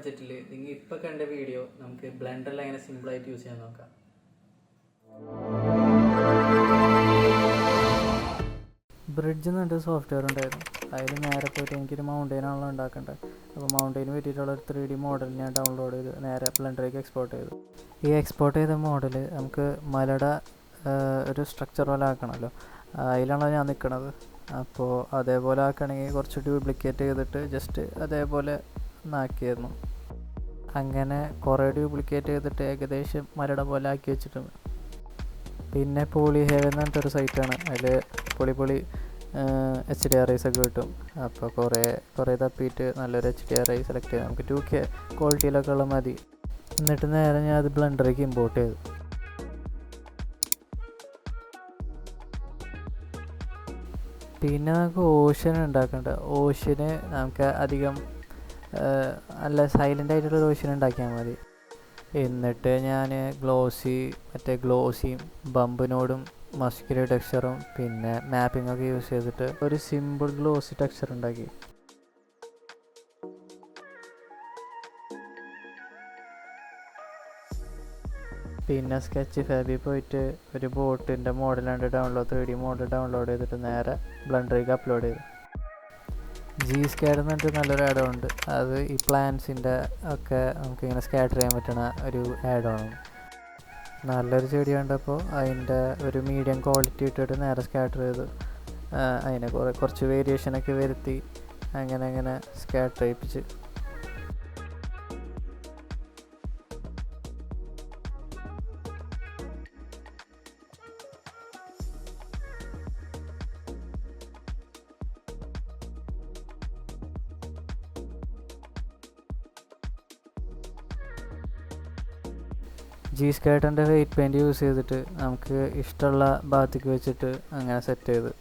ബഡ്ജറ്റിൽ നിങ്ങൾ ഇപ്പോൾ കണ്ട വീഡിയോ നമുക്ക് ബ്ലെൻഡറിൽ എങ്ങനെ സിമ്പിളായിട്ട് യൂസ് ചെയ്യാൻ നോക്കാം. ബ്രിഡ്ജ് എന്ന് പറഞ്ഞൊരു സോഫ്റ്റ്വെയർ ഉണ്ടായിരുന്നു. അതിൽ നേരെ പോയിട്ട് എനിക്കൊരു മൗണ്ടെയിനാണല്ലോ ഉണ്ടാക്കേണ്ടത്. അപ്പോൾ മൗണ്ടെയിന് പറ്റിയിട്ടുള്ള ഒരു 3D മോഡൽ ഞാൻ ഡൗൺലോഡ് ചെയ്ത് നേരെ ബ്ലെൻഡറിലേക്ക് എക്സ്പോർട്ട് ചെയ്തു. ഈ എക്സ്പോർട്ട് ചെയ്ത മോഡൽ നമുക്ക് മലയുടെ ഒരു സ്ട്രക്ചർ പോലെ ആക്കണമല്ലോ, അതിലാണല്ലോ ഞാൻ നിൽക്കണത്. അപ്പോൾ അതേപോലെ ആക്കണമെങ്കിൽ കുറച്ച് ഡ്യൂപ്ലിക്കേറ്റ് ചെയ്തിട്ട് ജസ്റ്റ് അതേപോലെ ആക്കിയായിരുന്നു. അങ്ങനെ കുറേ ഡ്യൂപ്ലിക്കേറ്റ് ചെയ്തിട്ട് ഏകദേശം മലയുടെ പോലെ ആക്കി വെച്ചിട്ടുണ്ട്. പിന്നെ പോളിഹേവ് എന്ന് പറഞ്ഞിട്ടൊരു സൈറ്റാണ്. അതിൽ പൊളി HDRI ഒക്കെ കിട്ടും. അപ്പോൾ കുറേ തപ്പിയിട്ട് നല്ലൊരു HDRI സെലക്ട് ചെയ്ത് നമുക്ക് 2K ക്വാളിറ്റിയിലൊക്കെ ഉള്ള മതി. എന്നിട്ട് നേരെ ഞാൻ അത് ബ്ലെൻഡറിലേക്ക് ഇമ്പോർട്ട് ചെയ്തു. പിന്നെ നമുക്ക് ഓഷ്യൻ ഉണ്ടാക്കേണ്ട. ഓഷ്യന് നമുക്ക് അധികം നല്ല സൈലൻ്റ് ആയിട്ടുള്ളൊരു ഓഷ്യൻ ഉണ്ടാക്കിയാൽ മതി. എന്നിട്ട് ഞാൻ ഗ്ലോസിയും ബമ്പിനോടും മസ്കുലർ ടെക്സ്ചറും പിന്നെ മാപ്പിങ്ങൊക്കെ യൂസ് ചെയ്തിട്ട് ഒരു സിമ്പിൾ ഗ്ലോസി ടെക്സ്ചർ ഉണ്ടാക്കി. പിന്നെ സ്കെച്ച് ഫാബിൽ പോയിട്ട് ഒരു ബോട്ടിൻ്റെ മോഡലാണ്ട് 3D മോഡൽ ഡൗൺലോഡ് ചെയ്തിട്ട് നേരെ ബ്ലെൻഡറിലേക്ക് അപ്ലോഡ് ചെയ്തു. G-SCAD എന്ന് പറഞ്ഞിട്ട് നല്ലൊരു ആഡ് ഉണ്ട്. അത് ഈ പ്ലാന്റ്സിൻ്റെ ഒക്കെ നമുക്കിങ്ങനെ സ്കാറ്റർ ചെയ്യാൻ പറ്റുന്ന ഒരു ആഡ് ആണ്. നല്ലൊരു ചെടി കണ്ടപ്പോൾ അതിൻ്റെ ഒരു മീഡിയം ക്വാളിറ്റി ഇട്ടിട്ട് നേരെ സ്കാറ്റർ ചെയ്തു. അതിനെ കുറച്ച് വേരിയേഷനൊക്കെ വരുത്തി അങ്ങനെ സ്കാറ്റർ ചെയ്യിപ്പിച്ച്. G-SCAD വെയിറ്റ് പെയിൻറ്റ് യൂസ് ചെയ്തിട്ട് നമുക്ക് ഇഷ്ടമുള്ള ഭാഗത്തേക്ക് വെച്ചിട്ട് അങ്ങനെ സെറ്റ് ചെയ്ത്.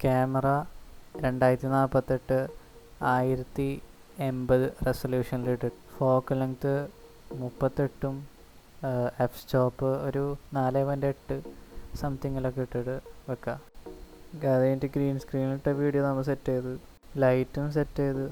ക്യാമറ 2048 1080 റെസൊല്യൂഷനിലിട്ട് ഫോക്കൽ ലെങ്ത്ത് 38 എഫ് സ്റ്റോപ്പ് ഒരു 4.8 സംതിങ്ങിലൊക്കെ ഇട്ടിട്ട് വെക്കാം. അത് കഴിഞ്ഞിട്ട് ഗ്രീൻ സ്ക്രീനിലിട്ട വീഡിയോ നമ്മൾ സെറ്റ് ചെയ്ത് ലൈറ്റും സെറ്റ് ചെയ്ത്